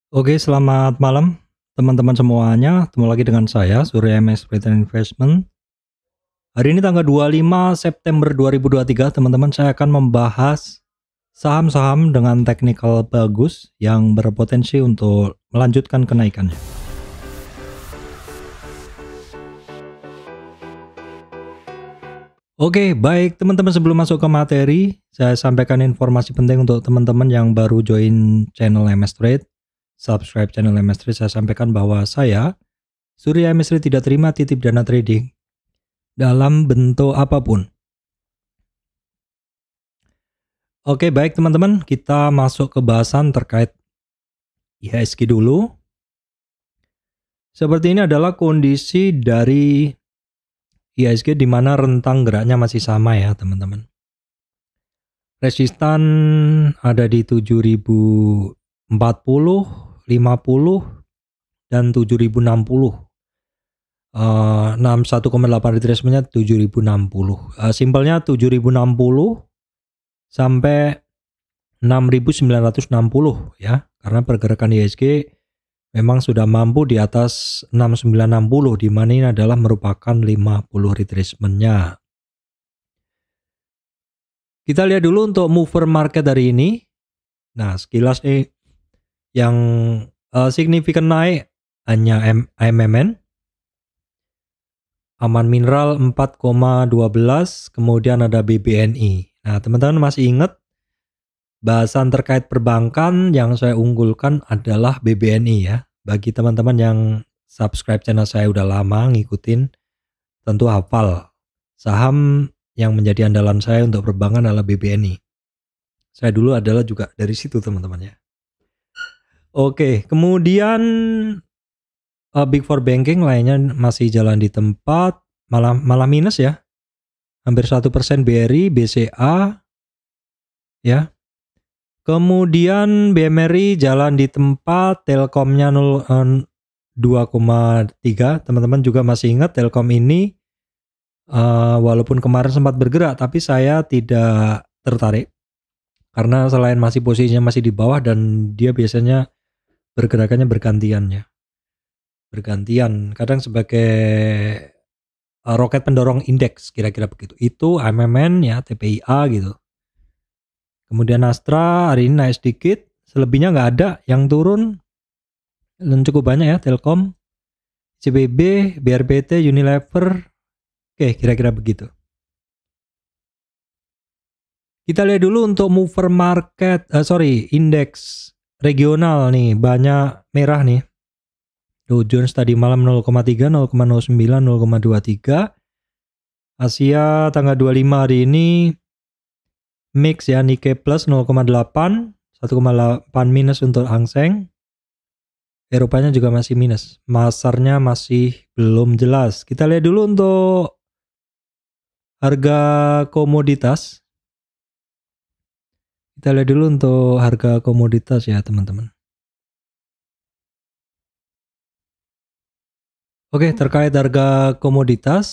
Oke, selamat malam teman-teman semuanya. Ketemu lagi dengan saya, Surya MS Return Investment. Hari ini tanggal 25 September 2023, teman-teman, saya akan membahas saham-saham dengan teknikal bagus yang berpotensi untuk melanjutkan kenaikannya. Oke, baik teman-teman, sebelum masuk ke materi, saya sampaikan informasi penting untuk teman-teman yang baru join channel MS Trade. Subscribe channel MS Trade. Saya sampaikan bahwa saya, Surya MS Trade, tidak terima titip dana trading dalam bentuk apapun. Oke, baik teman-teman, kita masuk ke bahasan terkait IHSG dulu. Seperti ini adalah kondisi dari IHSG di mana rentang geraknya masih sama ya teman-teman. Resistan ada di 7040, 50, dan 7060. 61,8 retracement-nya 7060. Simpelnya 7060 sampai 6960 ya. Karena pergerakan IHSG memang sudah mampu di atas 6960, di mana ini adalah merupakan 50 retracement-nya. Kita lihat dulu untuk mover market hari ini. Nah, sekilas nih yang signifikan naik hanya AMMN, Aman Mineral 4,12, kemudian ada BBNI. Nah, teman-teman masih ingat bahasan terkait perbankan yang saya unggulkan adalah BBNI ya. Bagi teman-teman yang subscribe channel saya udah lama ngikutin, tentu hafal saham yang menjadi andalan saya untuk perbankan adalah BBNI. Saya dulu adalah juga dari situ teman-teman ya. Oke, kemudian Big Four Banking lainnya masih jalan di tempat, malah minus ya. Hampir 1% BRI, BCA ya. Kemudian BMRI jalan di tempat, Telkomnya 2,3. Teman-teman juga masih ingat Telkom ini walaupun kemarin sempat bergerak, tapi saya tidak tertarik karena selain masih posisinya masih di bawah dan dia biasanya bergerakannya bergantian, kadang sebagai roket pendorong indeks kira-kira begitu. Itu AMMN ya, TPIA gitu. Kemudian Astra hari ini naik sedikit, selebihnya nggak ada yang turun dan cukup banyak ya. Telkom, CBB, BRPT, Unilever. Oke, kira-kira begitu. Kita lihat dulu untuk mover market, indeks regional nih, banyak merah nih. Dow Jones tadi malam 0,3, 0,09, 0,23. Asia tanggal 25 hari ini mix ya, Nikkei plus 0,8, 1,8 minus untuk Hang Seng. Eropanya juga masih minus. Masarnya masih belum jelas. Kita lihat dulu untuk harga komoditas. Kita lihat dulu untuk harga komoditas ya teman-teman. Oke, terkait harga komoditas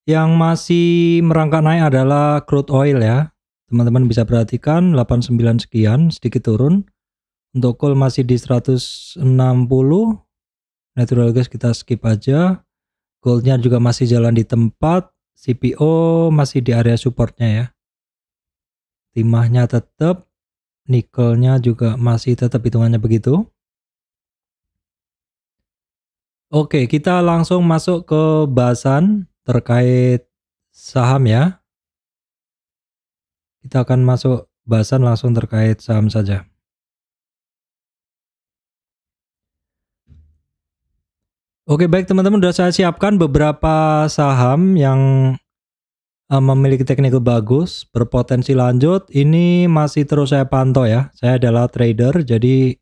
yang masih merangkak naik adalah crude oil ya. Teman-teman bisa perhatikan 89 sekian, sedikit turun. Untuk coal masih di 160. Natural gas kita skip aja. Goldnya juga masih jalan di tempat. CPO masih di area supportnya ya. Timahnya tetap, nikelnya juga masih tetap hitungannya begitu. Oke, kita langsung masuk ke bahasan terkait saham ya. Kita akan masuk bahasan langsung terkait saham saja. Oke, baik teman-teman, sudah saya siapkan beberapa saham yang memiliki teknikal bagus, berpotensi lanjut. Ini masih terus saya pantau ya. Saya adalah trader, jadi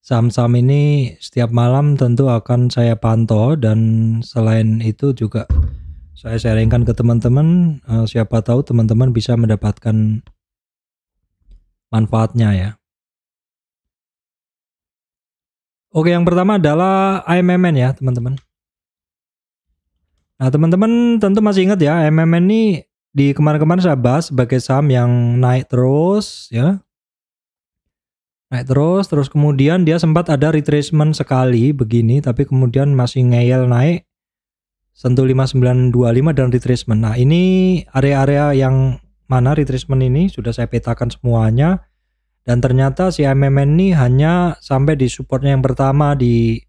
saham-saham ini setiap malam tentu akan saya pantau, dan selain itu juga saya sharingkan ke teman-teman. Siapa tahu teman-teman bisa mendapatkan manfaatnya ya. Oke, yang pertama adalah AMMN ya teman-teman. Nah, teman-teman tentu masih ingat ya, AMMN ini di kemarin-kemarin saya bahas sebagai saham yang naik terus ya. naik terus kemudian dia sempat ada retracement sekali begini, tapi kemudian masih ngeyel naik sentuh 5925 dan retracement. Nah, ini area-area yang mana retracement ini sudah saya petakan semuanya, dan ternyata si MMN ini hanya sampai di supportnya yang pertama di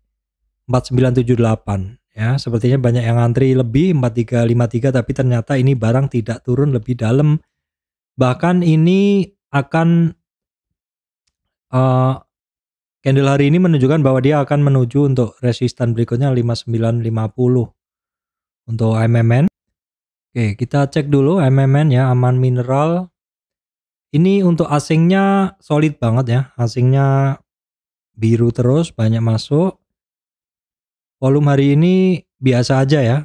4978 ya. Sepertinya banyak yang ngantri lebih 4353, tapi ternyata ini barang tidak turun lebih dalam. Bahkan ini akan candle hari ini menunjukkan bahwa dia akan menuju untuk resistan berikutnya 5950 untuk MMN. Oke, kita cek dulu MMN ya, Aman Mineral. Ini untuk asingnya solid banget ya, asingnya biru terus, banyak masuk. Volume hari ini biasa aja ya.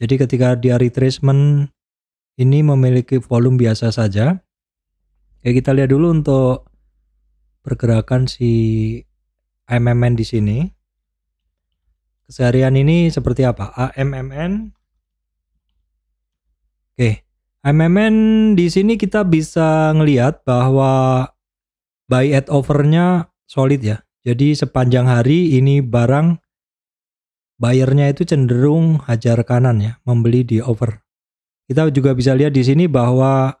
Jadi ketika dia retracement ini memiliki volume biasa saja. Oke, kita lihat dulu untuk pergerakan si MMN di sini. Keseharian ini seperti apa? AMMN. Oke, MMN di sini kita bisa ngelihat bahwa buy at overnya solid ya. Jadi sepanjang hari ini barang buyernya itu cenderung hajar kanan ya, membeli di over. Kita juga bisa lihat di sini bahwa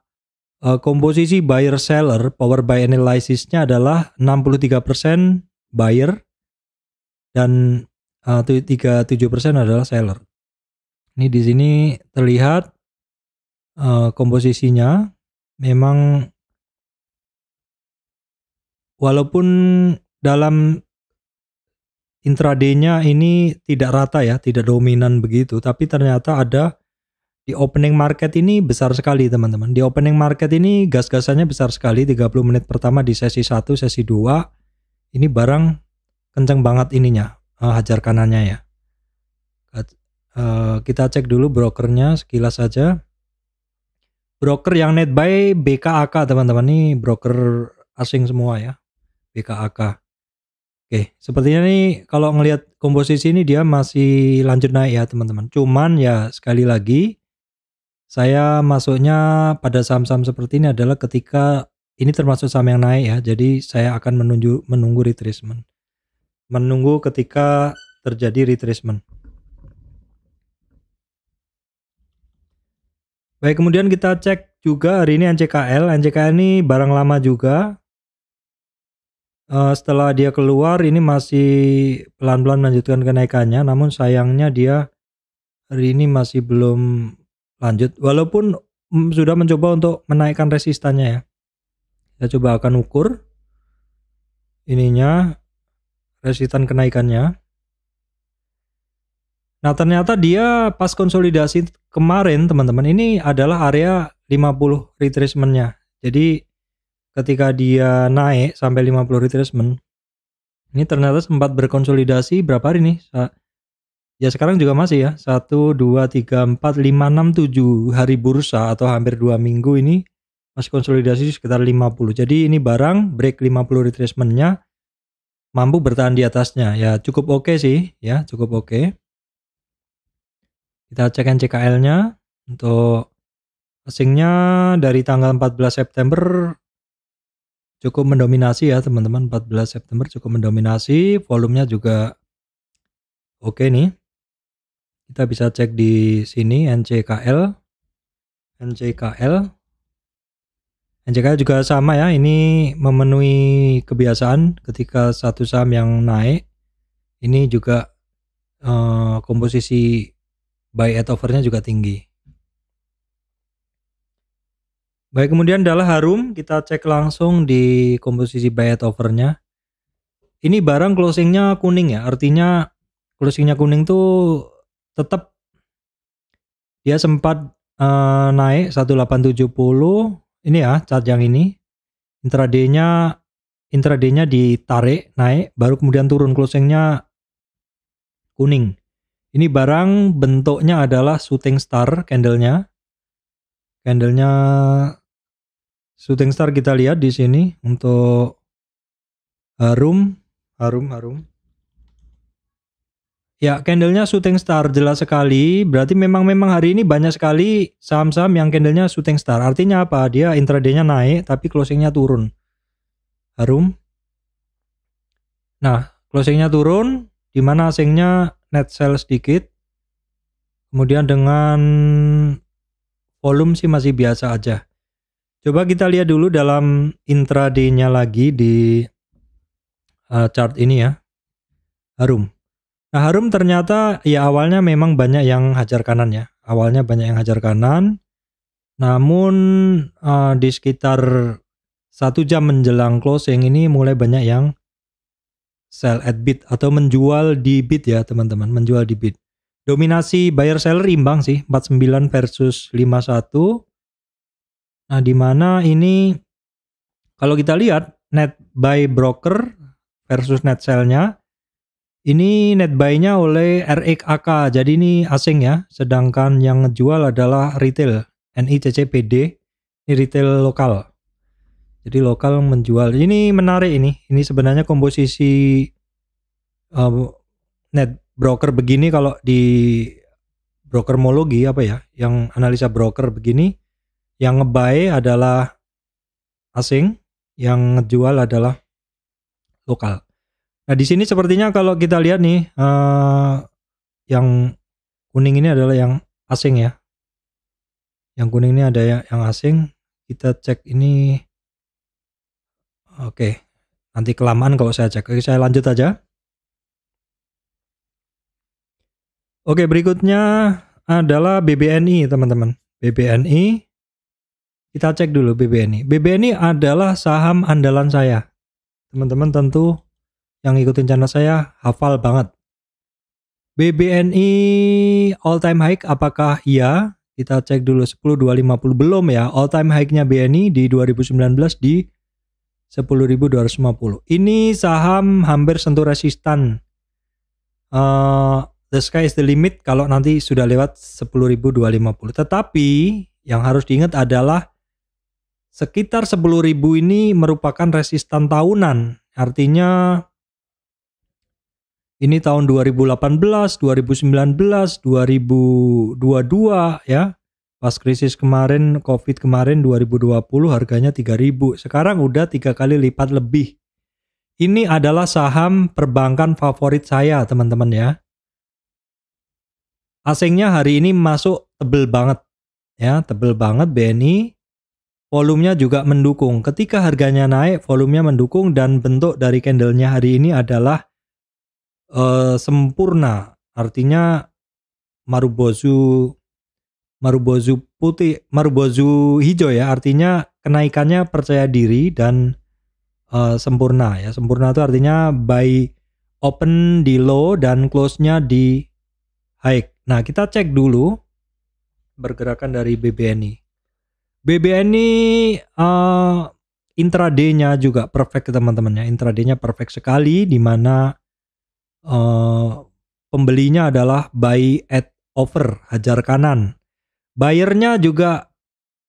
komposisi buyer seller power buy analysisnya adalah 63% buyer dan 37% adalah seller. Ini di sini terlihat komposisinya memang walaupun dalam intraday-nya ini tidak rata ya, tidak dominan begitu, tapi ternyata ada di opening market ini besar sekali teman-teman. Di opening market ini gas-gasannya besar sekali, 30 menit pertama di sesi 1, sesi 2. Ini barang kenceng banget ininya, hajar kanannya ya. Kita cek dulu brokernya sekilas saja. Broker yang net buy BKAK teman-teman, ini broker asing semua ya, BKAK. Oke, sepertinya nih kalau ngelihat komposisi ini dia masih lanjut naik ya teman-teman. Cuman ya sekali lagi saya masuknya pada saham-saham seperti ini adalah ketika ini termasuk saham yang naik ya. Jadi saya akan menunggu retracement. Menunggu ketika terjadi retracement. Baik, kemudian kita cek juga hari ini NCKL. NCKL ini barang lama juga. Setelah dia keluar ini masih pelan-pelan melanjutkan kenaikannya, namun sayangnya dia hari ini masih belum lanjut walaupun sudah mencoba untuk menaikkan resistannya ya. Kita coba akan ukur ininya resistan kenaikannya. Nah, ternyata dia pas konsolidasi kemarin teman-teman ini adalah area 50 retracement-nya. Jadi ketika dia naik sampai 50 retracement, ini ternyata sempat berkonsolidasi berapa hari nih? Ya sekarang juga masih ya, 1, 2, 3, 4, 5, 6, 7 hari bursa atau hampir 2 minggu ini masih konsolidasi sekitar 50. Jadi ini barang break 50 retracement-nya mampu bertahan di atasnya. Ya cukup oke sih ya, cukup oke. Kita cek NCKL-nya untuk asingnya dari tanggal 14 September cukup mendominasi ya teman-teman. 14 September cukup mendominasi, volumenya juga oke nih. Kita bisa cek di sini NCKL juga sama ya, ini memenuhi kebiasaan ketika satu saham yang naik ini juga komposisi buy at overnya juga tinggi. Baik, kemudian adalah Harum, kita cek langsung di komposisi buy at overnya. Ini barang closingnya kuning ya, artinya closingnya kuning tuh tetap dia sempat naik 1870 ini ya, chart yang ini. Intraday-nya ditarik naik, baru kemudian turun, closingnya kuning. Ini barang bentuknya adalah shooting star candlenya. Candlenya shooting star kita lihat di sini untuk Harum. Ya, candlenya shooting star jelas sekali. Berarti memang hari ini banyak sekali saham-saham yang candlenya shooting star. Artinya apa? Dia intraday-nya naik tapi closingnya turun. Harum. Nah, closingnya turun, di mana asingnya net sell sedikit. Kemudian dengan volume sih masih biasa aja. Coba kita lihat dulu dalam intraday-nya lagi di chart ini ya, Harum. Nah, Harum ternyata ya awalnya memang banyak yang hajar kanan ya. Awalnya banyak yang hajar kanan. Namun di sekitar 1 jam menjelang closing ini mulai banyak yang sell at bid atau menjual di bid ya teman-teman, menjual di bid. Dominasi buyer seller imbang sih, 49 versus 51. Nah, di mana ini kalau kita lihat net buy broker versus net sell-nya, ini net buy-nya oleh RXAK, jadi ini asing ya, sedangkan yang ngejual adalah retail, NICCPD, ini retail lokal. Jadi lokal menjual. Ini menarik ini sebenarnya komposisi net broker begini kalau di brokermologi apa ya, yang analisa broker begini, yang nge-buy adalah asing, yang ngejual adalah lokal. Nah, di sini sepertinya kalau kita lihat nih yang kuning ini adalah yang asing ya. Yang kuning ini ada yang asing. Kita cek ini. Oke. Nanti kelamaan kalau saya cek. Oke, saya lanjut aja. Oke, berikutnya adalah BBNI, teman-teman. BBNI. Kita cek dulu BBNI. BBNI adalah saham andalan saya. Teman-teman tentu yang ngikutin channel saya hafal banget. BBNI all time high apakah iya? Kita cek dulu 10.250 belum ya. All time high-nya BNI di 2019 di 10.250. Ini saham hampir sentuh resistan. The sky is the limit kalau nanti sudah lewat 10.250. Tetapi yang harus diingat adalah sekitar 10.000 ini merupakan resistan tahunan. Artinya ini tahun 2018, 2019, 2022 ya. Pas krisis kemarin, Covid kemarin 2020 harganya 3.000. Sekarang udah 3 kali lipat lebih. Ini adalah saham perbankan favorit saya, teman-teman ya. Asingnya hari ini masuk tebel banget. Ya, tebel banget BNI. Volumenya juga mendukung. Ketika harganya naik, volumenya mendukung dan bentuk dari candlenya hari ini adalah sempurna, artinya marubozu putih, marubozu hijau ya, artinya kenaikannya percaya diri dan sempurna ya. Sempurna itu artinya buy open di low dan close-nya di high. Nah, kita cek dulu pergerakan dari BBNI. BBNI intraday-nya juga perfect teman-teman ya. Intraday-nya perfect sekali, di mana pembelinya adalah buy at over, hajar kanan. Buyernya juga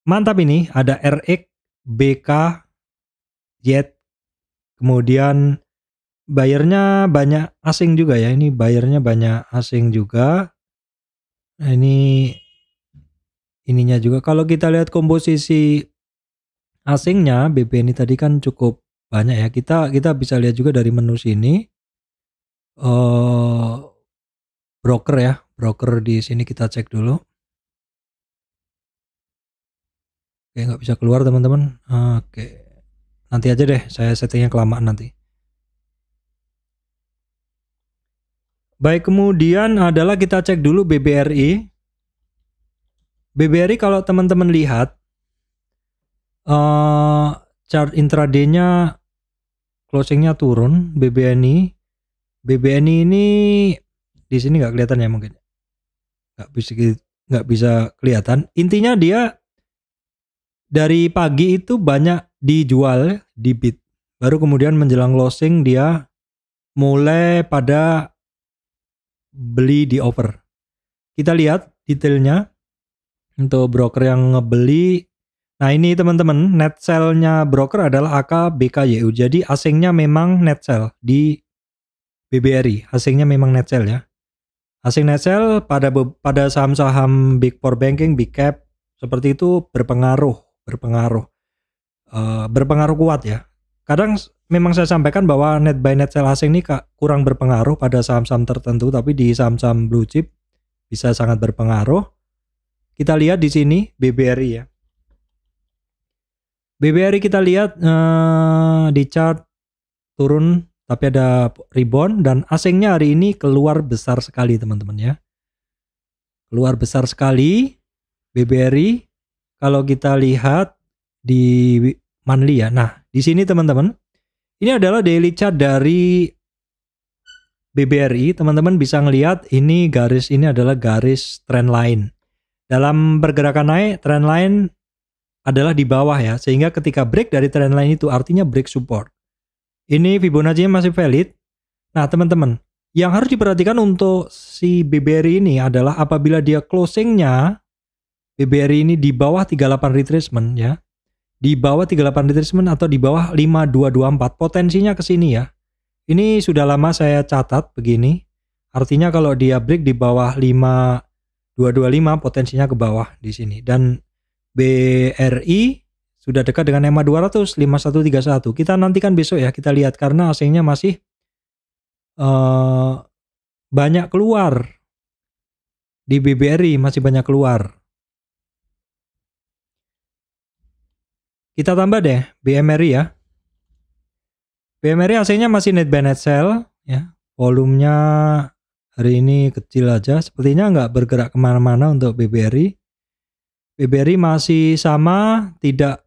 mantap ini, ada RX, BK, Jet. Kemudian buyernya banyak asing juga ya, ini buyernya banyak asing juga. Nah, ini ininya juga kalau kita lihat komposisi asingnya BBNI tadi kan cukup banyak ya. Kita bisa lihat juga dari menu sini. Broker ya, broker di sini kita cek dulu. Oke, nggak bisa keluar teman-teman. Oke, nanti aja deh, saya settingnya kelamaan nanti. Baik, kemudian adalah kita cek dulu BBRI. BBRI kalau teman-teman lihat chart intraday-nya closingnya turun. BBNI ini di sini nggak kelihatan ya, mungkin nggak bisa kelihatan. Intinya dia dari pagi itu banyak dijual di bid, baru kemudian menjelang closing dia mulai pada beli di over. Kita lihat detailnya untuk broker yang ngebeli. Nah, ini teman-teman, net sell-nya broker adalah AK BKYU. Jadi asingnya memang net sell di BBRI. Asingnya memang net sell ya. Asing net sell pada saham-saham big four banking, big cap seperti itu berpengaruh kuat ya. Kadang memang saya sampaikan bahwa net buy net sell asing ini kurang berpengaruh pada saham-saham tertentu, tapi di saham-saham blue chip bisa sangat berpengaruh. Kita lihat di sini BBRI ya. BBRI kita lihat di chart turun tapi ada rebound, dan asingnya hari ini keluar besar sekali teman-teman ya. Keluar besar sekali BBRI kalau kita lihat di monthly ya. Nah, di sini teman-teman, ini adalah daily chart dari BBRI. Teman-teman bisa ngelihat ini garis ini adalah garis trend line. Dalam pergerakan naik, trend line adalah di bawah ya, sehingga ketika break dari trend line itu artinya break support. Ini Fibonacci-nya masih valid. Nah teman-teman, yang harus diperhatikan untuk si BBRI ini adalah apabila dia closingnya BBRI ini di bawah 38 retracement ya, di bawah 38 retracement atau di bawah 5224, potensinya ke sini ya. Ini sudah lama saya catat begini, artinya kalau dia break di bawah 5225 potensinya ke bawah di sini, dan BRI sudah dekat dengan EMA 200 5131. Kita nantikan besok ya, kita lihat karena asingnya masih banyak keluar di BBRI, masih banyak keluar. Kita tambah deh BMRI ya. BMRI asingnya masih net buy net sell ya. Volumenya hari ini kecil aja, sepertinya nggak bergerak kemana-mana untuk BBRI. BBRI masih sama, tidak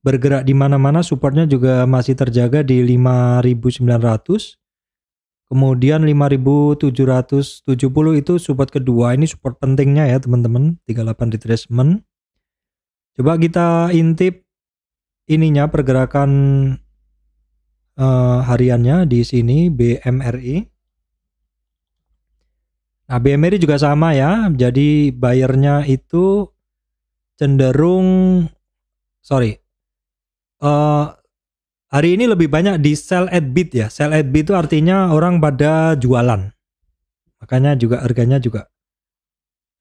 bergerak di mana-mana, supportnya juga masih terjaga di 5.900. Kemudian 5.770 itu support kedua, ini support pentingnya ya teman-teman, 38 retracement. Coba kita intip ininya pergerakan hariannya di sini BMRI. Nah, BMRI juga sama ya. Jadi buyernya itu cenderung hari ini lebih banyak di sell at bid ya. Sell at bid itu artinya orang pada jualan. Makanya juga harganya juga.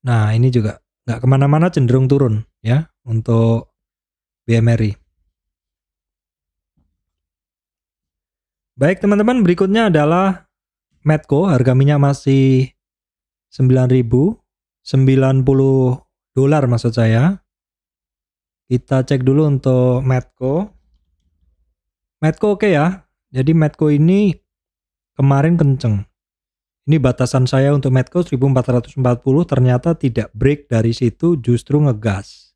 Nah, ini juga nggak kemana-mana, cenderung turun ya untuk BMRI. Baik teman-teman, berikutnya adalah Medco. Harga minyak masih 9.090 dolar maksud saya. Kita cek dulu untuk Medco. Medco oke ya. Jadi Medco ini kemarin kenceng. Ini batasan saya untuk Medco 1440, ternyata tidak break dari situ, justru ngegas.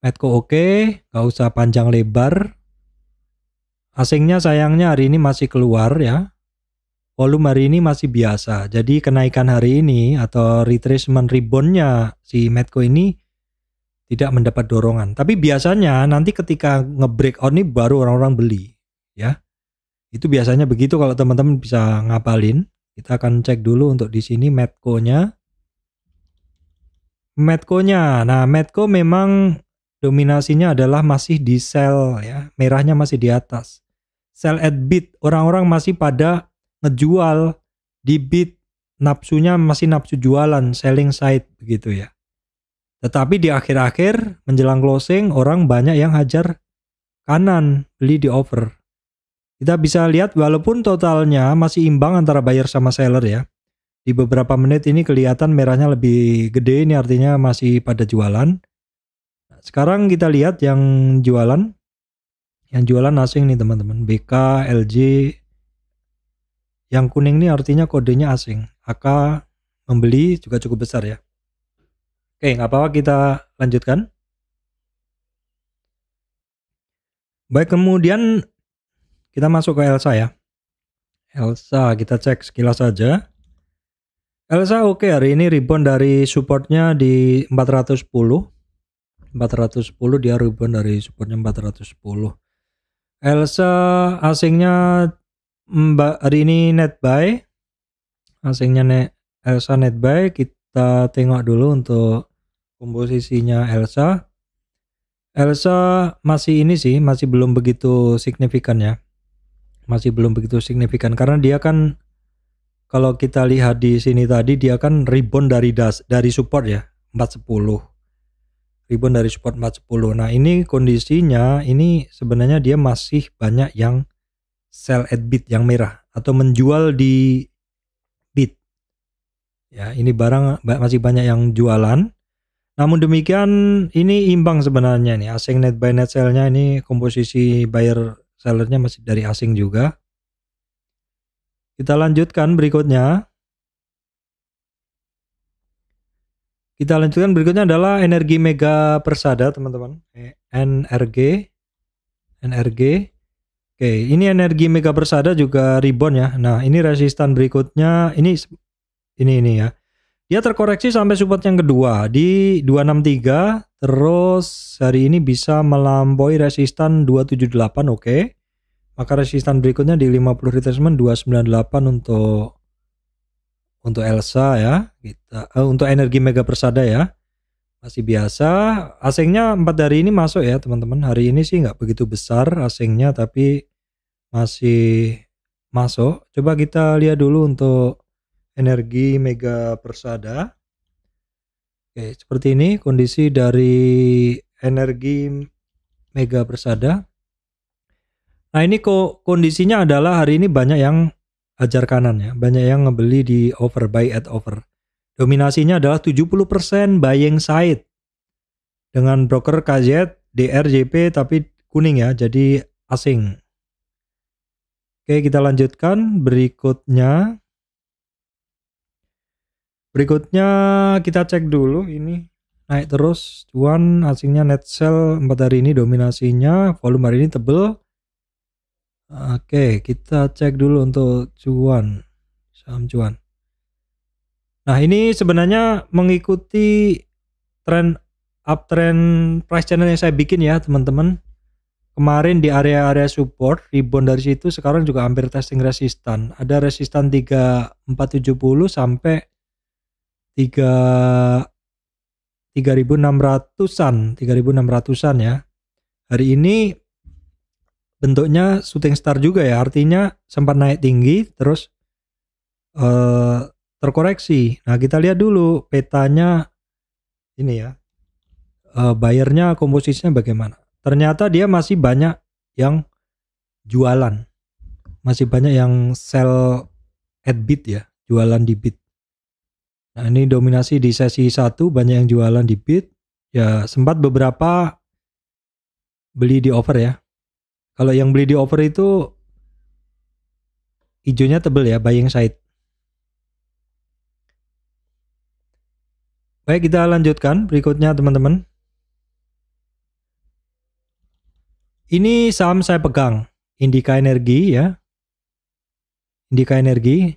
Medco oke, gak usah panjang lebar. Asingnya sayangnya hari ini masih keluar ya. Volume hari ini masih biasa. Jadi kenaikan hari ini atau retracement reboundnya si Medco ini tidak mendapat dorongan. Tapi biasanya nanti ketika nge-breakout ini baru orang-orang beli ya. Itu biasanya begitu kalau teman-teman bisa ngapalin. Kita akan cek dulu untuk di sini Medco-nya. Medco-nya. Nah, Medco memang dominasinya adalah masih di sell ya. Merahnya masih di atas. Sell at bid, orang-orang masih pada ngejual di bid, nafsunya masih nafsu jualan, selling side begitu ya. Tetapi di akhir-akhir menjelang closing orang banyak yang hajar kanan, beli di over. Kita bisa lihat walaupun totalnya masih imbang antara buyer sama seller ya. Di beberapa menit ini kelihatan merahnya lebih gede, ini artinya masih pada jualan. Sekarang kita lihat yang jualan. Yang jualan asing nih teman-teman, BK, LJ. Yang kuning ini artinya kodenya asing. AK membeli juga cukup besar ya. Oke, nggak apa-apa, kita lanjutkan. Baik, kemudian kita masuk ke Elsa ya. Elsa kita cek sekilas saja. Elsa oke, hari ini rebound dari supportnya di 410. 410 dia rebound dari supportnya 410. Elsa asingnya hari ini net buy. Asingnya Elsa net buy. Kita tengok dulu untuk komposisinya Elsa. Elsa masih ini sih, masih belum begitu signifikan ya. Masih belum begitu signifikan karena dia kan kalau kita lihat di sini tadi dia kan rebound dari support ya, 410. Rebound dari support 410. Nah, ini kondisinya ini sebenarnya dia masih banyak yang sell at bid yang merah atau menjual di bid. Ya, ini barang masih banyak yang jualan. Namun demikian ini imbang sebenarnya nih. Asing net buy net sell-nya ini komposisi buyer sellernya masih dari asing juga. Kita lanjutkan berikutnya. Kita lanjutkan berikutnya adalah Energi Mega Persada, teman-teman. NRG. Oke, ini Energi Mega Persada juga rebound ya. Nah, ini resistan berikutnya ini ya. Dia terkoreksi sampai support yang kedua di 263, terus hari ini bisa melampaui resistan 278, oke. Maka resistan berikutnya di 50 retracement 298 untuk Elsa ya. Untuk Energi Mega Persada ya. Masih biasa. Asingnya 4 hari ini masuk ya, teman-teman. Hari ini sih nggak begitu besar asingnya, tapi masih masuk. Coba kita lihat dulu untuk Energi Mega Persada. Oke, seperti ini kondisi dari Energi Mega Persada. Nah, ini kondisinya adalah hari ini banyak yang hajar kanan ya, banyak yang ngebeli di over, buy at over. Dominasinya adalah 70% buying side dengan broker KZ, DR, JP tapi kuning ya, jadi asing. Oke, kita lanjutkan berikutnya. Berikutnya kita cek dulu ini naik terus cuan asingnya net sell 4 hari ini dominasinya, volume hari ini tebel. Oke, kita cek dulu untuk cuan, saham cuan. Nah, ini sebenarnya mengikuti tren uptrend price channel yang saya bikin ya, teman-teman. Kemarin di area-area support, rebound dari situ, sekarang juga hampir testing resistan. Ada resistan 3470 sampai 3600-an ya. Hari ini bentuknya shooting star juga ya, artinya sempat naik tinggi terus terkoreksi. Nah, kita lihat dulu petanya ini ya, buyernya komposisinya bagaimana. Ternyata dia masih banyak yang jualan, masih banyak yang sell at bid ya, jualan di bid. Nah, ini dominasi di sesi 1 banyak yang jualan di bid. Ya, sempat beberapa beli di over ya. Kalau yang beli di over itu hijaunya tebel ya, buying side. Baik, kita lanjutkan berikutnya teman-teman. Ini saham saya pegang, Indika Energi ya. Indika Energi.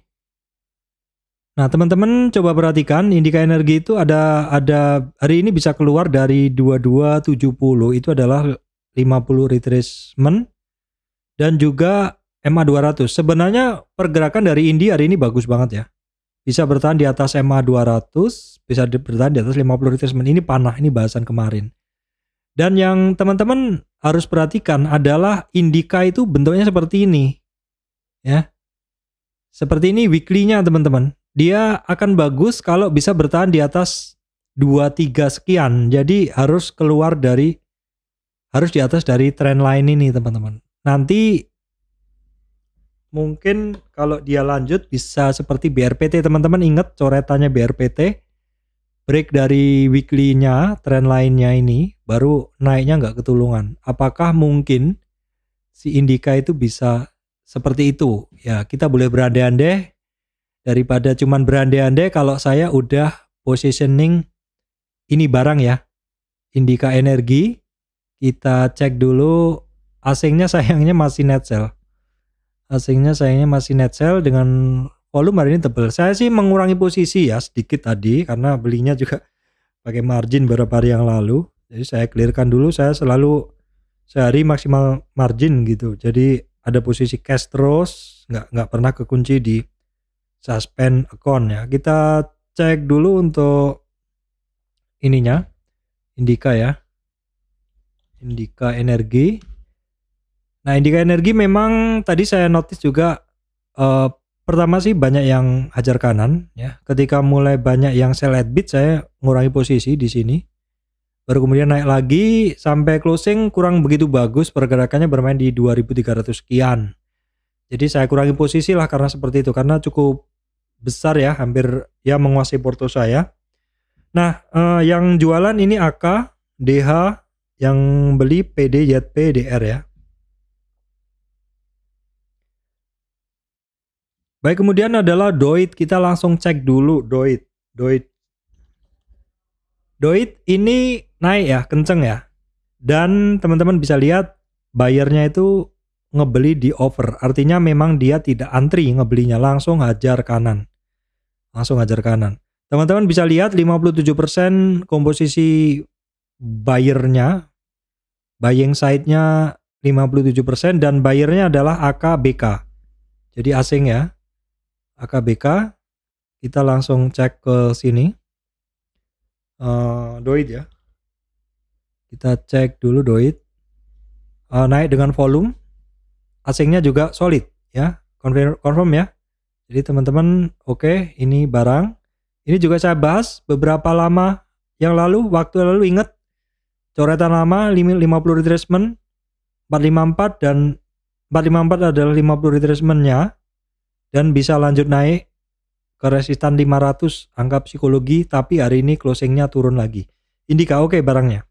Nah, teman-teman coba perhatikan Indika Energi itu ada hari ini bisa keluar dari 2270, itu adalah 50 retracement dan juga MA 200. Sebenarnya pergerakan dari Indi hari ini bagus banget ya. Bisa bertahan di atas MA 200, bisa bertahan di atas 50 retracement. Ini panah, ini bahasan kemarin. Dan yang teman-teman harus perhatikan adalah Indika itu bentuknya seperti ini. Ya. Seperti ini weekly-nya teman-teman. Dia akan bagus kalau bisa bertahan di atas 23 sekian. Jadi harus di atas dari trend line ini teman-teman. Nanti mungkin kalau dia lanjut bisa seperti BRPT, teman-teman ingat coretannya BRPT. Break dari weekly-nya, trend line-nya ini baru naiknya nggak ketulungan. Apakah mungkin si Indika itu bisa seperti itu? Ya, kita boleh berandai-andai. Daripada cuman berandai-andai, kalau saya udah positioning ini barang ya, Indika Energi, kita cek dulu asingnya sayangnya masih net sell. Asingnya sayangnya masih net sell dengan volume hari ini tebel. Saya sih mengurangi posisi ya sedikit tadi karena belinya juga pakai margin beberapa hari yang lalu. Jadi saya clearkan dulu, saya selalu sehari maksimal margin gitu. Jadi ada posisi cash terus, nggak pernah kekunci di suspend account ya. Kita cek dulu untuk ininya, Indika ya, Indika Energi. Nah, Indika Energi memang tadi saya notice juga pertama sih banyak yang hajar kanan ya. Ketika mulai banyak yang sell at bid, saya ngurangi posisi di sini. Baru kemudian naik lagi sampai closing kurang begitu bagus, pergerakannya bermain di 2300 sekian. Jadi saya kurangi posisi lah karena seperti itu, karena cukup besar ya, hampir ya menguasai porto saya. Nah, yang jualan ini AK, DH, yang beli PD, YP, DR ya. Baik, kemudian adalah Doit. Kita langsung cek dulu Doit. Doit ini naik ya, kenceng ya. Dan teman-teman bisa lihat bayarnya itu ngebeli di over. Artinya memang dia tidak antri ngebelinya, langsung hajar kanan. Teman-teman bisa lihat 57% komposisi buyernya, buying side-nya 57% dan buyernya adalah AKBK. Jadi asing ya. AKBK. Kita langsung cek ke sini. Doit ya. Kita cek dulu Doit. Naik dengan volume. Asingnya juga solid ya. Confirm ya. Jadi teman-teman, oke, ini barang. Ini juga saya bahas beberapa lama yang lalu, waktu lalu, ingat coretan lama 50 retracement 454 dan 454 adalah 50 retracementnya dan bisa lanjut naik ke resistan 500 angka psikologi, tapi hari ini closingnya turun lagi. Indika oke barangnya.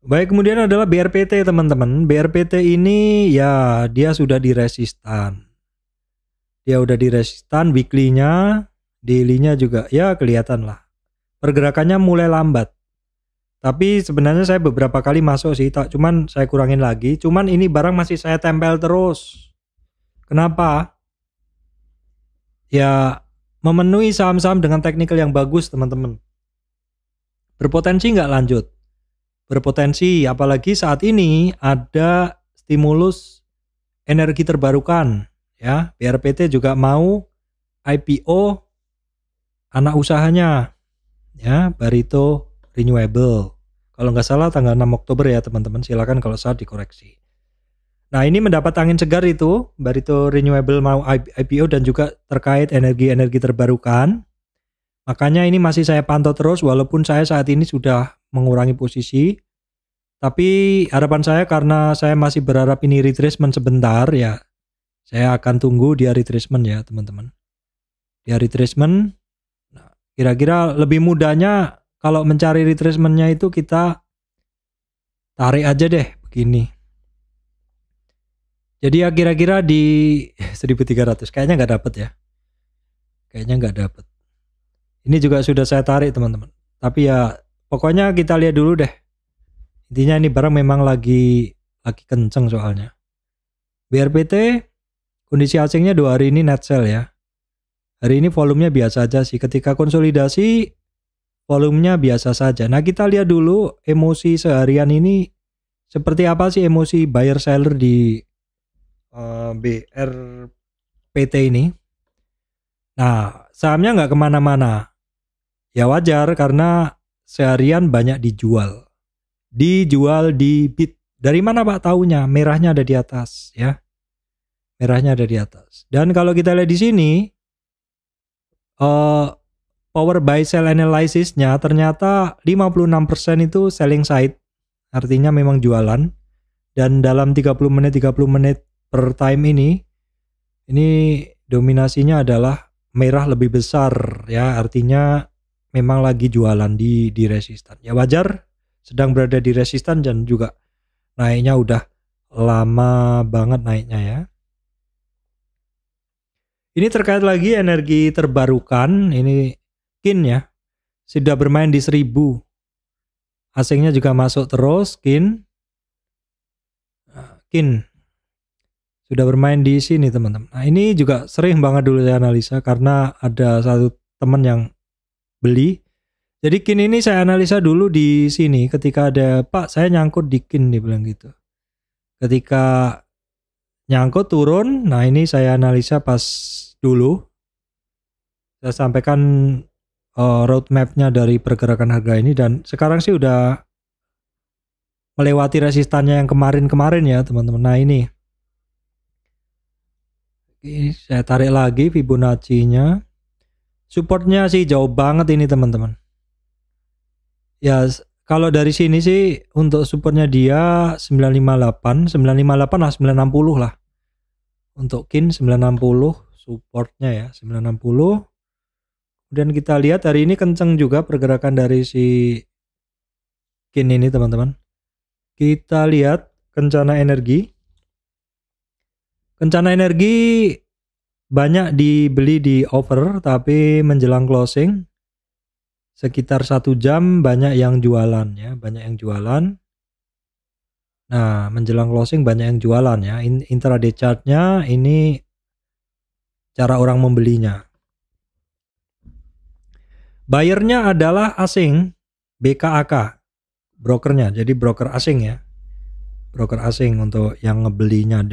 Baik, kemudian adalah BRPT teman-teman. BRPT ini ya dia sudah di resistan. Weekly-nya, daily-nya juga ya kelihatan lah. Pergerakannya mulai lambat. Tapi sebenarnya saya beberapa kali masuk sih, cuman saya kurangin lagi. Cuman ini barang masih saya tempel terus. Kenapa? Ya memenuhi saham-saham dengan teknikal yang bagus teman-teman. Berpotensi nggak lanjut? Berpotensi, apalagi saat ini ada stimulus energi terbarukan ya. BRPT juga mau IPO anak usahanya ya, Barito Renewable. Kalau nggak salah tanggal 6 Oktober ya teman-teman, silakan kalau salah dikoreksi. Nah, ini mendapat angin segar itu, Barito Renewable mau IPO dan juga terkait energi-energi terbarukan. Makanya ini masih saya pantau terus walaupun saya saat ini sudah mengurangi posisi. Tapi harapan saya karena saya masih berharap ini retracement sebentar ya. Saya akan tunggu dia retracement ya teman-teman. Dia retracement. Nah, kira-kira lebih mudahnya kalau mencari retracementnya itu kita tarik aja deh begini. Jadi ya kira-kira di 1300 kayaknya nggak dapet ya. Ini juga sudah saya tarik teman-teman. Tapi ya pokoknya kita lihat dulu deh. Intinya ini barang memang lagi kenceng soalnya. BRPT kondisi asingnya 2 hari ini net sell ya. Hari ini volumenya biasa aja sih. Ketika konsolidasi volumenya biasa saja. Nah, kita lihat dulu emosi seharian ini seperti apa sih emosi buyer seller di BRPT ini. Nah, sahamnya nggak kemana-mana. Ya wajar karena seharian banyak dijual di bid. Dari mana Pak taunya? Merahnya ada di atas ya. Dan kalau kita lihat di sini power buy sell analysis-nya ternyata 56% itu selling side. Artinya memang jualan. Dan dalam 30 menit per time ini dominasinya adalah merah lebih besar ya. Artinya memang lagi jualan di resistan. Ya wajar sedang berada di resistan dan juga naiknya udah lama banget naiknya ya. Ini terkait lagi energi terbarukan, ini KIN ya. Sudah bermain di 1000. Asingnya juga masuk terus KIN sudah bermain di sini teman-teman. Nah, ini juga sering banget dulu saya analisa karena ada satu teman yang beli. Jadi KIN ini saya analisa dulu di sini ketika ada Pak saya nyangkut di KIN dia bilang gitu. Ketika nyangkut turun, nah ini saya analisa pas dulu. Saya sampaikan roadmapnya dari pergerakan harga ini dan sekarang sih udah melewati resistannya yang kemarin ya teman-teman. Nah ini saya tarik lagi Fibonacci-nya. Supportnya sih jauh banget ini teman-teman. Ya kalau dari sini sih untuk supportnya dia 958 lah, 960 lah. Untuk KIN 960 supportnya ya, 960. Kemudian kita lihat hari ini kenceng juga pergerakan dari si KIN ini teman-teman. Kita lihat Kencana Energi. Kencana Energi banyak dibeli di over, tapi menjelang closing sekitar 1 jam banyak yang jualan ya, banyak yang jualan. Nah, menjelang closing banyak yang jualan ya. Intraday chartnya ini cara orang membelinya. Buyernya adalah asing, BKAK, brokernya. Jadi broker asing ya, broker asing untuk yang ngebelinya.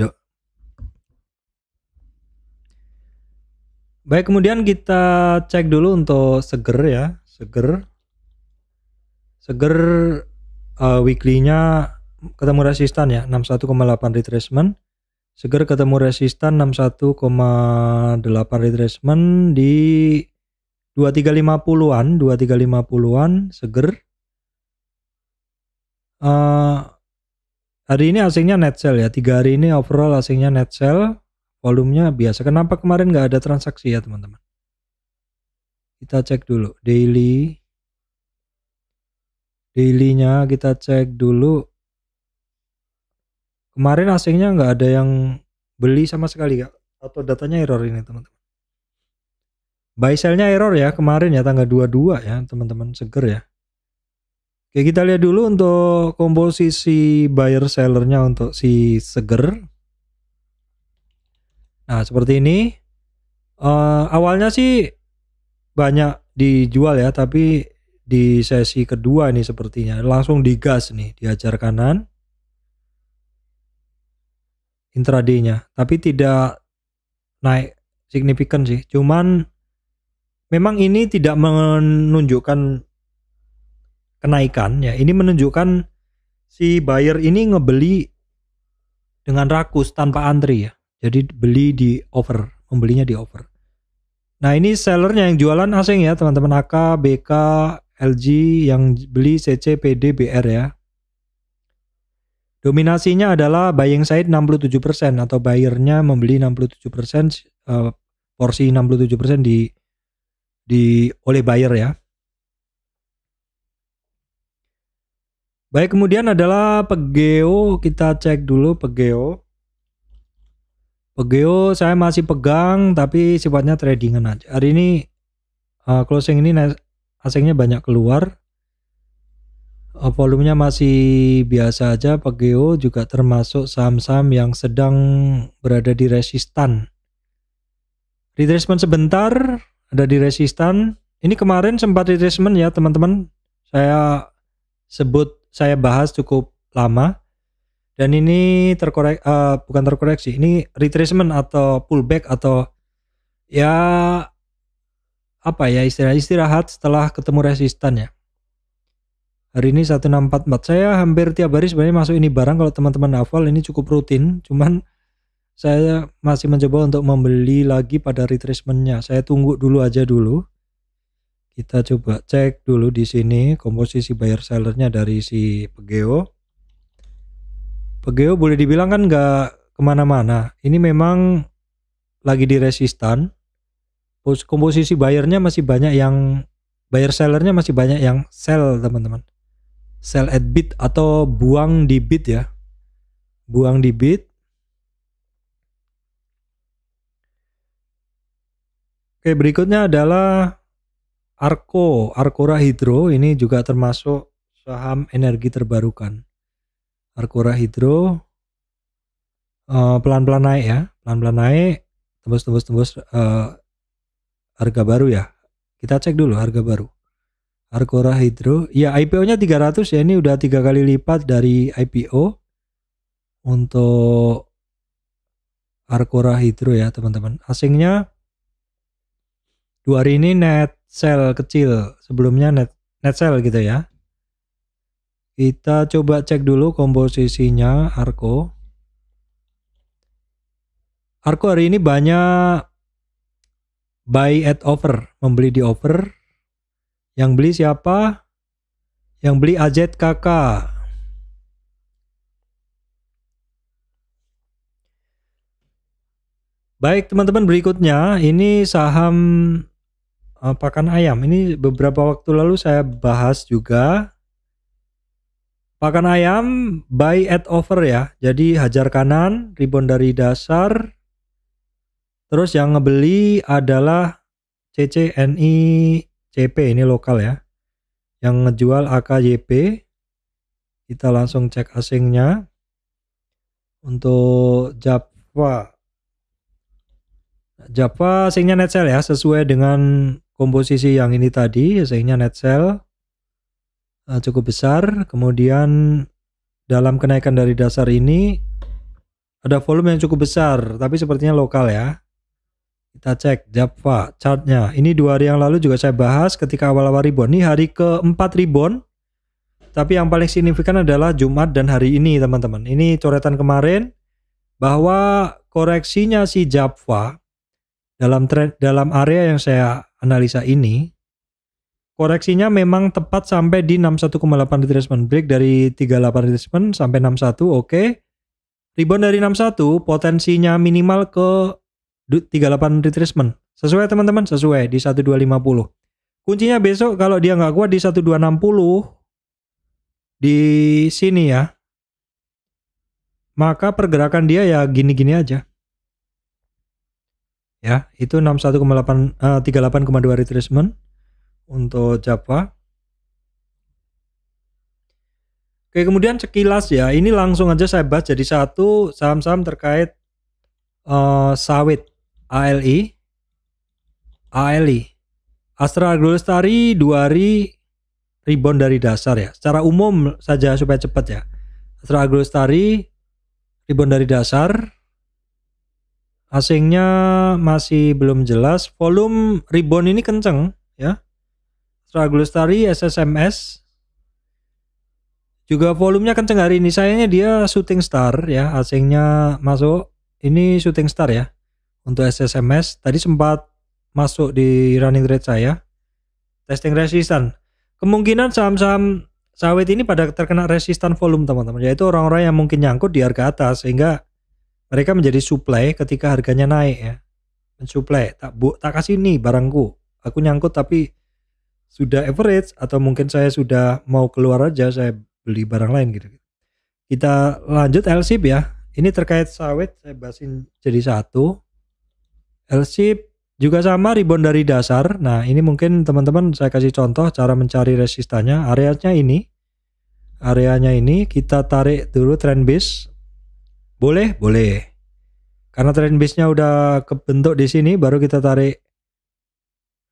Baik, kemudian kita cek dulu untuk Seger ya, Seger weekly-nya ketemu resistan ya, 61,8 retracement. Seger ketemu resistan 61,8 retracement di 2350-an, Seger. Hari ini asingnya net sell ya, 3 hari ini overall asingnya net sell, volumenya biasa. Kenapa kemarin nggak ada transaksi ya teman-teman? Kita cek dulu daily-nya, kita cek dulu. Kemarin asingnya nggak ada yang beli sama sekali ya, atau datanya error ini teman-teman. Buy sell-nya error ya kemarin ya, tanggal 22 ya teman-teman, Seger ya. Oke, kita lihat dulu untuk komposisi buyer sellernya untuk si Seger. Nah, seperti ini. Awalnya sih banyak dijual ya, tapi di sesi kedua ini sepertinya langsung digas nih, diajar kanan intraday-nya, tapi tidak naik signifikan sih. Cuman memang ini tidak menunjukkan kenaikan ya, ini menunjukkan si buyer ini ngebeli dengan rakus tanpa antri ya. Jadi beli di over, membelinya di over. Nah, ini sellernya yang jualan asing ya teman-teman, AK, BK, LG, yang beli CC, PD, BR ya. Dominasinya adalah buying side 67%, atau buyernya membeli 67%, porsi 67% oleh buyer ya. Baik, kemudian adalah Pegeo, kita cek dulu Pegeo. Pegeo saya masih pegang tapi sifatnya tradingan aja. Hari ini closing ini asingnya banyak keluar. Volumenya masih biasa aja. Pegeo juga termasuk saham-saham yang sedang berada di resistan. Retracement sebentar, ada di resistan. Ini kemarin sempat retracement ya teman-teman. Saya bahas cukup lama. Dan ini bukan terkoreksi, ini retracement atau pullback, atau ya apa ya, istirahat setelah ketemu resistan ya. Hari ini 1644. Saya hampir tiap hari sebenarnya masuk ini barang. Kalau teman-teman hafal, ini cukup rutin. Cuman saya masih mencoba untuk membeli lagi pada retracementnya. Saya tunggu dulu aja dulu. Kita coba cek dulu di sini komposisi buyer sellernya dari si Pegeo. Pegeo boleh dibilang kan nggak kemana-mana. Ini memang lagi di resistan. Komposisi buyernya masih banyak yang, buyer sellernya masih banyak yang sell teman-teman. Sell at bid atau buang di bid ya. Buang di bid. Oke, berikutnya adalah Arcora Hydro. Ini juga termasuk saham energi terbarukan. Arcora Hydro pelan-pelan naik ya, pelan-pelan naik, tembus harga baru ya. Kita cek dulu harga baru. Arcora Hydro, ya IPO-nya 300 ya, ini udah 3 kali lipat dari IPO untuk Arcora Hydro ya teman-teman. Asingnya 2 hari ini net sell kecil, sebelumnya net sell gitu ya. Kita coba cek dulu komposisinya Arco. Arco hari ini banyak buy at over, membeli di over. Yang beli siapa? Yang beli AZKK. Baik teman-teman, berikutnya ini saham pakan ayam. Ini beberapa waktu lalu saya bahas juga. Pakan ayam buy at over ya. Jadi hajar kanan, rebound dari dasar. Terus yang ngebeli adalah CCNI CP, ini lokal ya. Yang ngejual AKYP. Kita langsung cek asingnya. Untuk Java asingnya net sell ya, sesuai dengan komposisi yang ini tadi. Asingnya net sell cukup besar. Kemudian dalam kenaikan dari dasar ini ada volume yang cukup besar, tapi sepertinya lokal ya. Kita cek Java chartnya. Ini 2 hari yang lalu juga saya bahas ketika awal-awal rebound. Ini hari keempat rebound. Tapi yang paling signifikan adalah Jumat dan hari ini teman-teman. Ini coretan kemarin bahwa koreksinya si Java dalam area yang saya analisa ini, koreksinya memang tepat sampai di 61,8 retracement break dari 38 retracement sampai 61. Oke. Rebound dari 61 potensinya minimal ke 38 retracement. Sesuai teman-teman, sesuai di 1250. Kuncinya besok kalau dia nggak kuat di 1260 di sini ya, maka pergerakan dia ya gini-gini aja. Ya, itu 61,8 38,2 retracement untuk Java. Oke, kemudian sekilas ya, ini langsung aja saya bahas jadi satu saham-saham terkait sawit. ALI, Astra Agrolestari 2 hari rebound dari dasar ya. Secara umum saja supaya cepat ya. Astra Agrolestari rebound dari dasar. Asingnya masih belum jelas. Volume rebound ini kenceng ya. Astra Agrolestari, SSMS juga volumenya kenceng hari ini. Sayangnya dia shooting star ya. Asingnya masuk. Ini shooting star ya. Untuk SSMS tadi sempat masuk di running trade saya. Testing resistan. Kemungkinan saham-saham sawit ini pada terkena resistan volume teman-teman. Yaitu orang-orang yang mungkin nyangkut di harga atas. Sehingga mereka menjadi supply ketika harganya naik ya. Mensupply. Tak kasih nih barangku. Aku nyangkut tapi sudah average. Atau mungkin saya sudah mau keluar aja. Saya beli barang lain gitu. Kita lanjut LSIP ya. Ini terkait sawit. Saya bahasin jadi satu. LSIP juga sama rebound dari dasar. Nah ini mungkin teman-teman saya kasih contoh cara mencari resistannya. Areanya ini kita tarik dulu trend base. Boleh? Boleh. Karena trend base-nya udah kebentuk di sini, baru kita tarik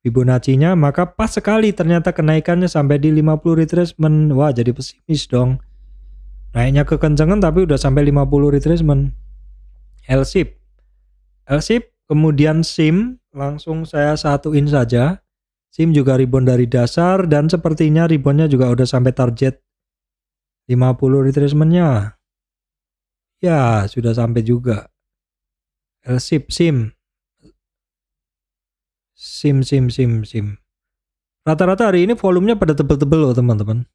Fibonacci-nya. Maka pas sekali ternyata kenaikannya sampai di 50 retracement. Wah jadi pesimis dong. Naiknya kekencengan tapi udah sampai 50 retracement. LSIP. Kemudian SIM, langsung saya satuin saja. SIM juga rebound dari dasar dan sepertinya reboundnya juga udah sampai target 50 retracement-nya. Ya, sudah sampai juga. LSIP, SIM. Rata-rata hari ini volumenya pada tebel-tebel loh teman-teman.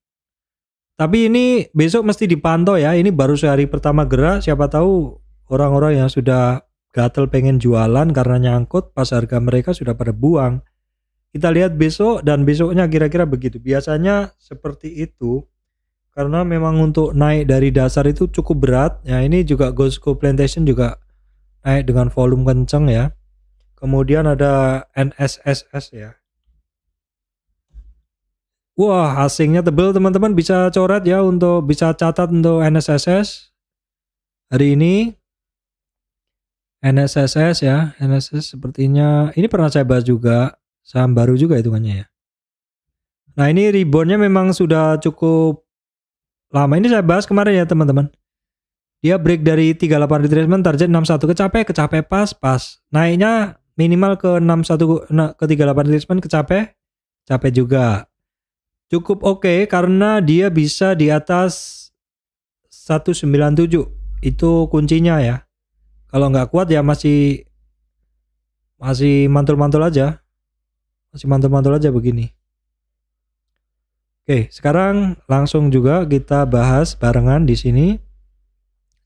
Tapi ini besok mesti dipantau ya. Ini baru sehari pertama gerak. Siapa tahu orang-orang yang sudah gatel pengen jualan karena nyangkut pas harga mereka sudah pada buang. Kita lihat besok dan besoknya kira-kira begitu. Biasanya seperti itu karena memang untuk naik dari dasar itu cukup berat. Ya ini juga Gosco Plantation juga naik dengan volume kenceng ya. Kemudian ada NSSS ya. Wah asingnya tebel teman-teman, bisa coret ya untuk bisa catat untuk NSSS hari ini. NSSS ya, NSSS sepertinya ini pernah saya bahas juga, saham baru juga hitungannya ya. Nah ini reboundnya memang sudah cukup lama, ini saya bahas kemarin ya teman-teman. Dia break dari 38 retracement, target 61 kecapai pas. Naiknya minimal ke 61 ke 38 retracement capai juga. Cukup oke karena dia bisa di atas 197. Itu kuncinya ya. Kalau nggak kuat ya masih mantul-mantul aja. Masih mantul-mantul aja begini. Oke, sekarang langsung juga kita bahas barengan di sini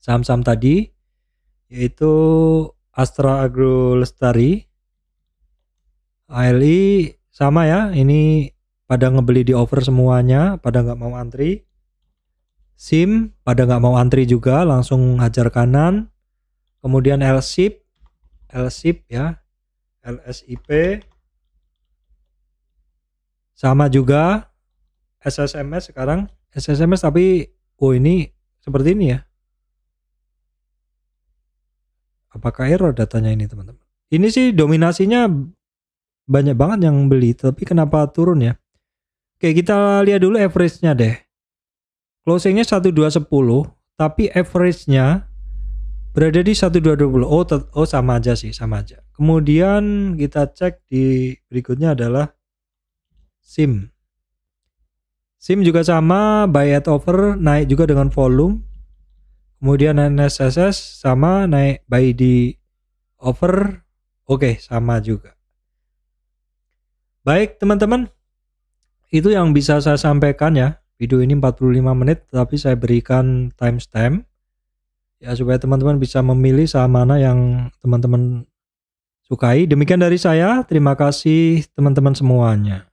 saham-saham tadi, yaitu Astra Agro Lestari, ALI sama ya, ini pada ngebeli di over semuanya, pada nggak mau antri. SIM pada nggak mau antri juga, langsung hajar kanan. Kemudian LSIP ya, LSIP sama juga. SSMS sekarang, SSMS tapi ini seperti ini ya. Apakah error datanya ini teman-teman? Ini sih dominasinya banyak banget yang beli, tapi kenapa turun ya? Oke, kita lihat dulu average-nya deh. Closingnya 1210, tapi average-nya berada di 1220. Oh sama aja sih, sama aja. Kemudian kita cek di berikutnya adalah SIM. SIM juga sama, buy at over, naik juga dengan volume. Kemudian NSSS sama, naik buy di over. Oke, sama juga. Baik teman-teman, itu yang bisa saya sampaikan ya. Video ini 45 menit, tapi saya berikan timestamp ya supaya teman-teman bisa memilih saham mana yang teman-teman sukai. Demikian dari saya, terima kasih teman-teman semuanya.